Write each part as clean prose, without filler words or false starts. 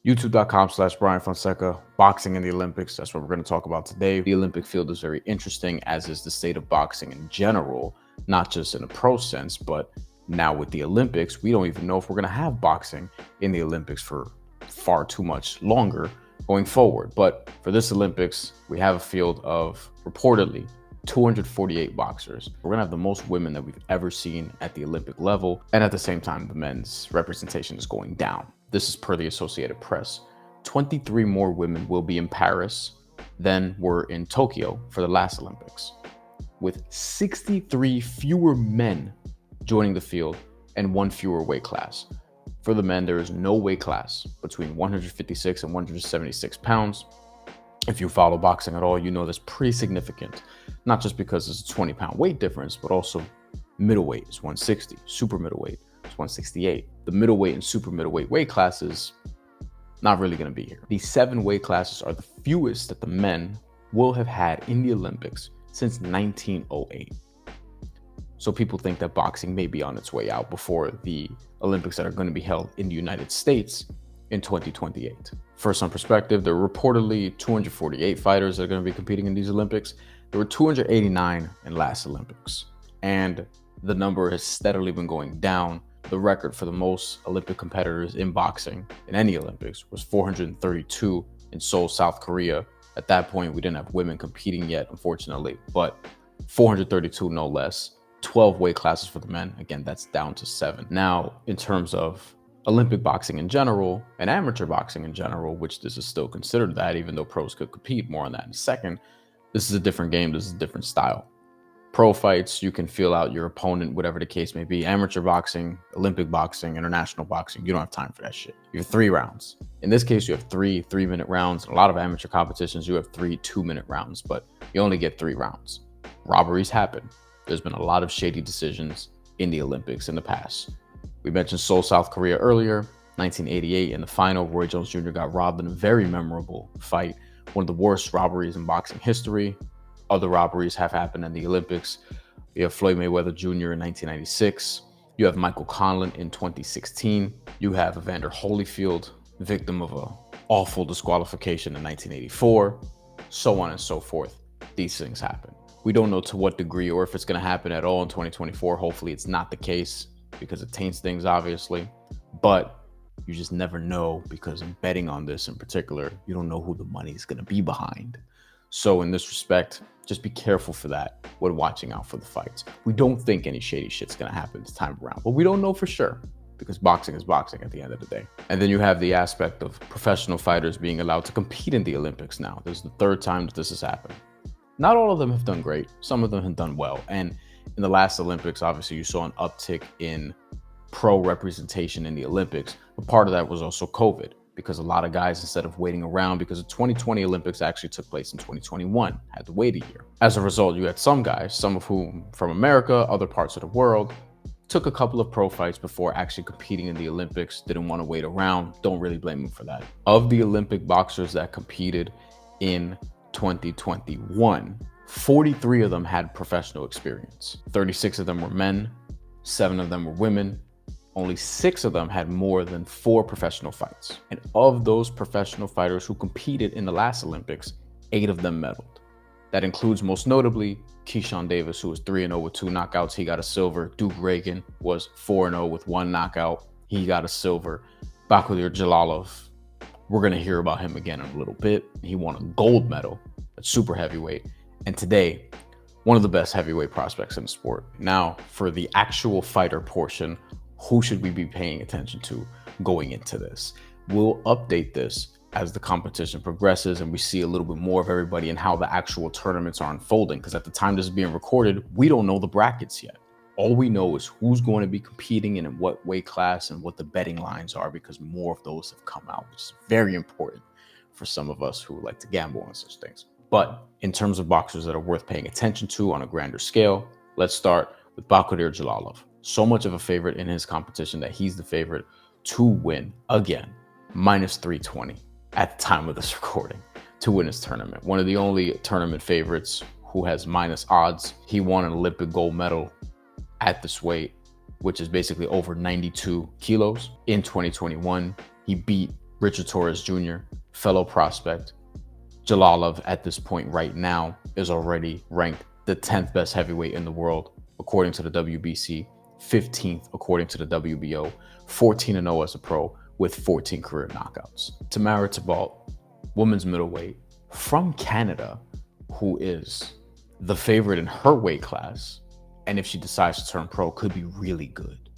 YouTube.com/Bryan Fonseca, boxing in the Olympics. That's what we're going to talk about today. The Olympic field is very interesting, as is the state of boxing in general, not just in a pro sense, but now with the Olympics, we don't even know if we're going to have boxing in the Olympics for far too much longer going forward. But for this Olympics, we have a field of reportedly 248 boxers. We're gonna have the most women that we've ever seen at the Olympic level. And at the same time, the men's representation is going down. This is per the Associated Press. 23 more women will be in Paris than were in Tokyo for the last Olympics, with 63 fewer men joining the field and one fewer weight class. For the men, there is no weight class between 156 and 176 pounds. If you follow boxing at all, you know that's pretty significant. Not just because it's a 20-pound weight difference, but also middleweight is 160, super middleweight is 168. The middleweight and super middleweight weight classes, not really going to be here. These 7 weight classes are the fewest that the men will have had in the Olympics since 1908. So people think that boxing may be on its way out before the Olympics that are going to be held in the United States in 2028. For some perspective, there are reportedly 248 fighters that are going to be competing in these Olympics. There were 289 in last Olympics, and the number has steadily been going down. The record for the most Olympic competitors in boxing in any Olympics was 432 in Seoul, South Korea. At that point, we didn't have women competing yet, unfortunately, but 432 no less. 12 weight classes for the men. Again, that's down to 7. Now, in terms of Olympic boxing in general and amateur boxing in general, which this is still considered that, even though pros could compete, more on that in a second, this is a different game. This is a different style. Pro fights, you can feel out your opponent, whatever the case may be. Amateur boxing, Olympic boxing, international boxing, you don't have time for that shit. You have 3 rounds. In this case, you have 3 3-minute rounds. In a lot of amateur competitions, you have 3 2-minute rounds, but you only get 3 rounds. Robberies happen. There's been a lot of shady decisions in the Olympics in the past. We mentioned Seoul, South Korea earlier, 1988 in the final. Roy Jones Jr. got robbed in a very memorable fight, one of the worst robberies in boxing history. Other robberies have happened in the Olympics. You have Floyd Mayweather Jr. in 1996. You have Michael Conlan in 2016. You have Evander Holyfield, victim of an awful disqualification in 1984, so on and so forth. These things happen. We don't know to what degree or if it's going to happen at all in 2024. Hopefully it's not the case because it taints things, obviously. But you just never know, because in betting on this in particular, you don't know who the money is going to be behind. So in this respect, just be careful for that when watching out for the fights. We don't think any shady shit's going to happen this time around, but we don't know for sure, because boxing is boxing at the end of the day. And then you have the aspect of professional fighters being allowed to compete in the Olympics now. This is the 3rd time that this has happened. Not all of them have done great. Some of them have done well. And in the last Olympics, obviously, you saw an uptick in pro representation in the Olympics. But part of that was also COVID, because a lot of guys, instead of waiting around, because the 2020 Olympics actually took place in 2021, had to wait a year. As a result, you had some guys, some of whom from America, other parts of the world, took a couple of pro fights before actually competing in the Olympics, didn't want to wait around. Don't really blame them for that. Of the Olympic boxers that competed in 2021, 43 of them had professional experience. 36 of them were men, 7 of them were women. Only 6 of them had more than 4 professional fights. And of those professional fighters who competed in the last Olympics, 8 of them medaled. That includes most notably Keyshawn Davis, who was 3-0 with 2 knockouts. He got a silver. Duke Reagan was 4-0 with 1 knockout. He got a silver. Bakhtir Jalalov, we're going to hear about him again in a little bit. He won a gold medal at super heavyweight. And today, one of the best heavyweight prospects in the sport. Now, for the actual fighter portion, who should we be paying attention to going into this? We'll update this as the competition progresses and we see a little bit more of everybody and how the actual tournaments are unfolding. Because at the time this is being recorded, we don't know the brackets yet. All we know is who's going to be competing and in what weight class and what the betting lines are, because more of those have come out, which is very important for some of us who like to gamble on such things. But in terms of boxers that are worth paying attention to on a grander scale, let's start with Bakhtir Jalalov. So much of a favorite in his competition that he's the favorite to win again, minus 320 at the time of this recording to win his tournament. One of the only tournament favorites who has minus odds. He won an Olympic gold medal at this weight, which is basically over 92 kilos in 2021. He beat Richard Torres Jr., fellow prospect. Jalalov at this point right now is already ranked the 10th best heavyweight in the world, according to the WBC, 15th according to the WBO, 14-0 as a pro with 14 career knockouts. Tamara Tibalt, women's middleweight from Canada, who is the favorite in her weight class, and if she decides to turn pro, could be really good.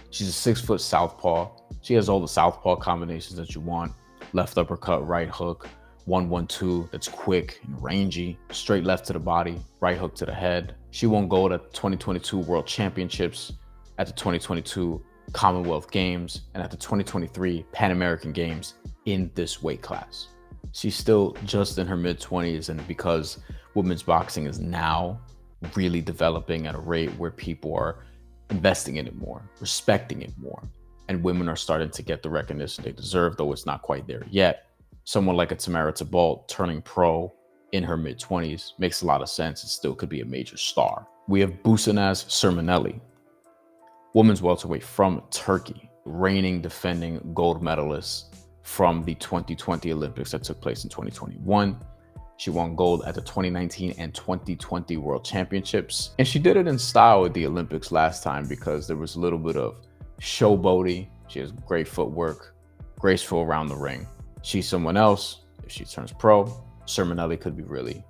She's a 6-foot southpaw. She has all the southpaw combinations that you want. Left uppercut, right hook, 1-1-2 that's quick and rangy, straight left to the body, right hook to the head. She won gold at the 2022 World Championships, at the 2022 Commonwealth Games, and at the 2023 Pan American Games in this weight class. She's still just in her mid-20s, and because women's boxing is now really developing at a rate where people are investing in it more, respecting it more, and women are starting to get the recognition they deserve, though it's not quite there yet. Someone like a Tamara Tibalt turning pro in her mid-20s makes a lot of sense. It still could be a major star. We have Busanaz Sermaneli, women's welterweight from Turkey, reigning defending gold medalist from the 2020 Olympics that took place in 2021. She won gold at the 2019 and 2020 World Championships. And she did it in style at the Olympics last time because there was a little bit of showboaty. She has great footwork, graceful around the ring. She's someone else. If she turns pro, Sermaneli could be really,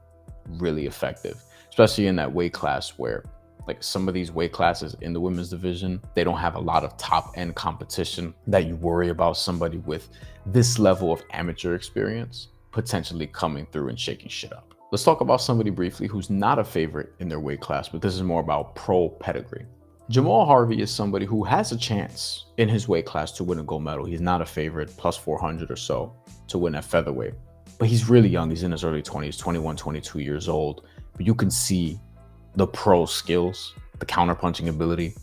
really effective, especially in that weight class where, like, some of these weight classes in the women's division, they don't have a lot of top end competition that you worry about somebody with this level of amateur experience potentially coming through and shaking shit up. Let's talk about somebody briefly who's not a favorite in their weight class, but this is more about pro pedigree. Jamal Harvey is somebody who has a chance in his weight class to win a gold medal. He's not a favorite, plus 400 or so to win at featherweight, but he's really young. He's in his early 20s, 21, 22 years old. But you can see the pro skills, the counterpunching ability,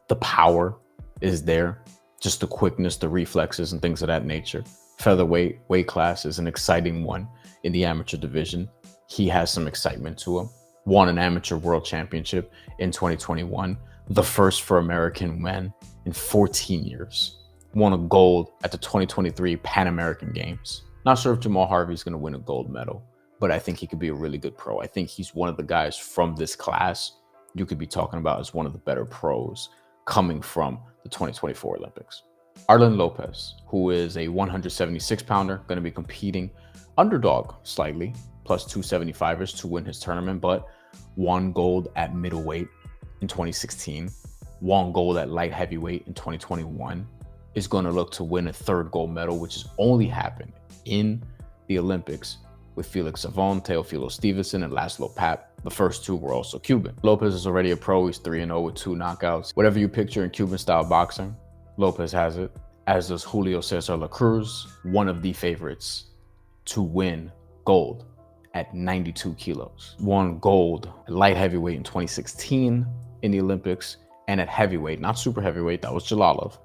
the power is there, just the quickness, the reflexes and things of that nature. Featherweight weight class is an exciting one in the amateur division. He has some excitement to him. Won an amateur world championship in 2021, the first for American men in 14 years. Won a gold at the 2023 Pan American Games. Not sure if Jamal Harvey is going to win a gold medal, but I think he could be a really good pro. I think he's one of the guys from this class you could be talking about as one of the better pros coming from the 2024 Olympics. Arlen Lopez, who is a 176 pounder, going to be competing underdog slightly, plus 275ers to win his tournament, but won gold at middleweight in 2016, won gold at light heavyweight in 2021, is going to look to win a third gold medal, which has only happened in the Olympics with Felix Savon, Teofilo Stevenson, and Laszlo Papp. The first two were also Cuban. Lopez is already a pro. He's 3-0 with 2 knockouts. Whatever you picture in Cuban-style boxing, Lopez has it, as does Julio Cesar La Cruz, one of the favorites to win gold at 92 kilos. Won gold at light heavyweight in 2016 in the Olympics, and at heavyweight, not super heavyweight, that was Jalalov,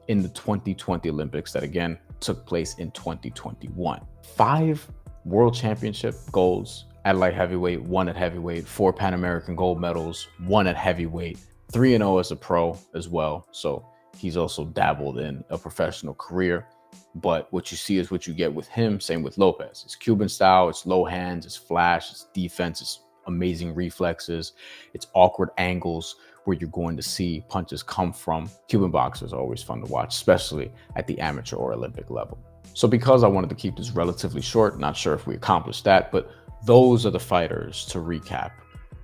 in the 2020 Olympics that again took place in 2021. 5 world championship golds at light heavyweight, 1 at heavyweight, 4 Pan American gold medals, 1 at heavyweight, 3-0 as a pro as well. So he's also dabbled in a professional career. But what you see is what you get with him. Same with Lopez. It's Cuban style, it's low hands, it's flash, it's defense, it's amazing reflexes, it's awkward angles where you're going to see punches come from. Cuban boxers are always fun to watch, especially at the amateur or Olympic level. So because I wanted to keep this relatively short, not sure if we accomplished that, but those are the fighters to recap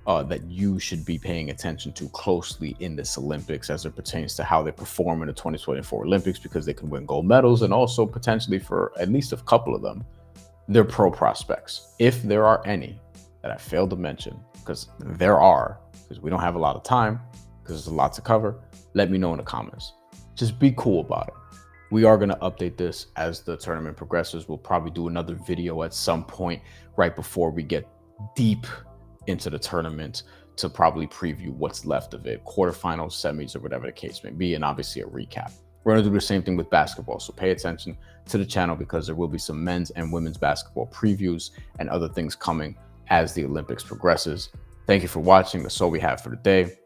that you should be paying attention to closely in this Olympics as it pertains to how they perform in the 2024 Olympics, because they can win gold medals, and also potentially, for at least a couple of them, they're pro prospects. If there are any that I failed to mention, because there are, because we don't have a lot of time, because there's a lot to cover, let me know in the comments. Just be cool about it. We are going to update this as the tournament progresses. We'll probably do another video at some point right before we get deep into the tournament to probably preview what's left of it, quarterfinals, semis, or whatever the case may be, and obviously a recap. We're going to do the same thing with basketball, so pay attention to the channel because there will be some men's and women's basketball previews and other things coming as the Olympics progresses. Thank you for watching. That's all we have for today.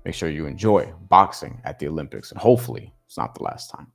Make sure you enjoy boxing at the Olympics, and hopefully it's not the last time.